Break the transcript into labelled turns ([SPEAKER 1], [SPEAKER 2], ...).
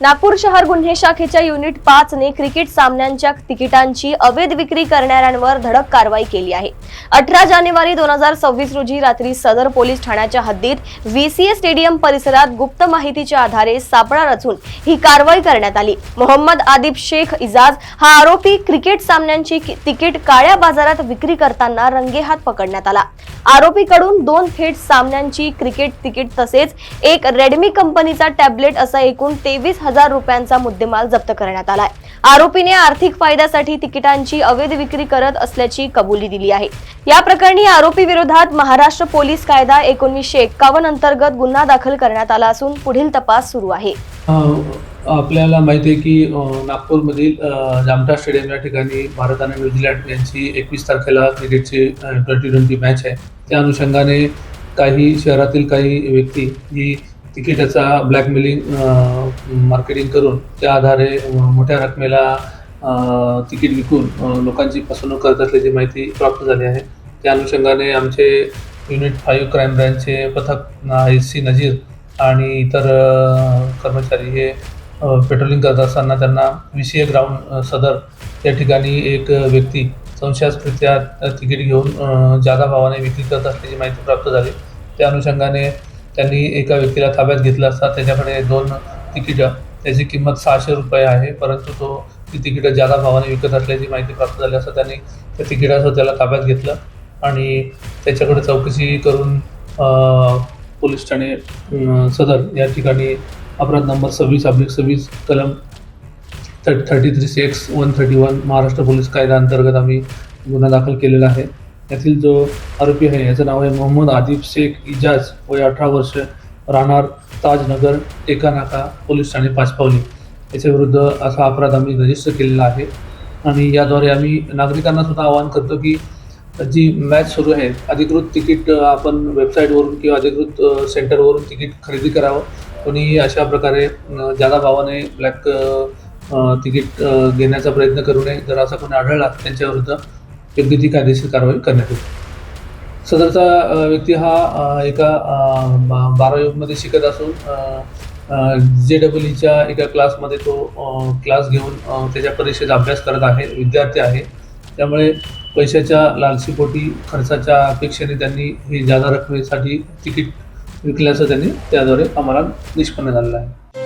[SPEAKER 1] नागपूर शहर गुन्हे शाखेच्या युनिट 5 ने क्रिकेट सामन्यांच्या तिकिटांची अवैध विक्री करणाऱ्यांवर धडक कारवाई केली आहे। 18 जानेवारी 2026 रोजी रात्री सदर पोलीस ठाण्याच्या हद्दीत VCA स्टेडियम परिसरात गुप्त माहितीच्या आधारे सापळा रचून ही कारवाई करण्यात आली। मोहम्मद आदिब शेख इजाज हा आरोपी क्रिकेट सामन्यांची तिकीट काळ्या बाजारात विक्री करताना रंगेहात पकडण्यात आला। आरोपीकडून 2 थेट सामन्यांची क्रिकेट तिकीट तसेच एक रेडमी कंपनीचा टॅबलेट असा एकूण 23,000 रुपयांचा मुद्देमाल जप्त करण्यात आलाय। आरोपीने आर्थिक फायद्यासाठी तिकिटांची अवैध विक्री करत असल्याची कबुली दिली आहे। या प्रकरणी आरोपी विरोधात महाराष्ट्र पोलीस कायदा 1951 अंतर्गत गुन्हा दाखल करण्यात आला असून पुढील तपास सुरू आहे।
[SPEAKER 2] आपल्याला माहिती आहे की नागपूरमधील जामठा स्टेडियम या ठिकाणी भारत आणि न्यूझीलंड यांची 21 तारखेला क्रिकेटची T20 मॅच आहे। त्या अनुषंगाने काही शहरातील काही व्यक्ती ही तिकिटाचा ब्लॅकमेलिंग मार्केटिंग करून त्या आधारे मोठ्या रकमेला तिकीट विकून लोकांची फसवणूक करत असल्याची माहिती प्राप्त झाली आहे। त्या अनुषंगाने आमचे युनिट 5 क्राईम ब्रँचचे पथक IC नजीर आणि इतर कर्मचारी हे पेट्रोलिंग करत असताना त्यांना VCA ग्राउंड सदर या ठिकाणी एक व्यक्ती संशयास्पदरित्या तिकीट घेऊन जादा भावाने विक्री करत असल्याची माहिती प्राप्त झाली। त्या अनुषंगाने त्यांनी एका व्यक्तीला ताब्यात घेतलं असता त्याच्याकडे 2 तिकीटं त्याची किंमत 600 रुपये आहे, परंतु तो ती तिकीटं जादा भावाने विकत असल्याची माहिती प्राप्त झाली असता त्यांनी त्या तिकिटासह त्याला ताब्यात घेतलं आणि त्याच्याकडे चौकशी करून पोलीस ठाणे सदर या ठिकाणी अपराध नंबर 26/26 कलम 33 131 महाराष्ट्र पोलीस कायदा अंतर्गत आम्ही गुन्हा दाखल केलेला आहे। यातील जो आरोपी आहे याचं नाव आहे मोहम्मद आदिब शेख इजाज, वय 18 वर्ष, राहणार ताजनगर टेकानाका, पोलीस ठाणे पाचपावली। याच्याविरुद्ध असा अपराध आम्ही रजिस्टर केलेला आहे आणि याद्वारे आम्ही नागरिकांना सुद्धा आवाहन करतो की जी मॅच सुरू आहे अधिकृत तिकीट आपण वेबसाईटवरून किंवा अधिकृत सेंटरवरून तिकीट खरेदी करावं। कोणीही अशा प्रकारे जादा भावाने ब्लॅक तिकीट घेण्याचा प्रयत्न करू नये। जर असा कोणी आढळला त्यांच्याविरुद्ध योग्य ती कायदेशीर कारवाई करण्यात येईल। सदरचा व्यक्ती हा एका 12वीमध्ये शिकत असून JEEच्या एका क्लासमध्ये तो क्लास घेऊन त्याच्या परीक्षेचा अभ्यास करत आहे, विद्यार्थी आहे। त्यामुळे पैशाच्या लालसीपोटी खर्चाच्या अपेक्षेने त्यांनी ही जादा रकमेसाठी तिकीट विकल्याचं त्यांनी त्याद्वारे आम्हाला निष्पन्न झालेलं आहे।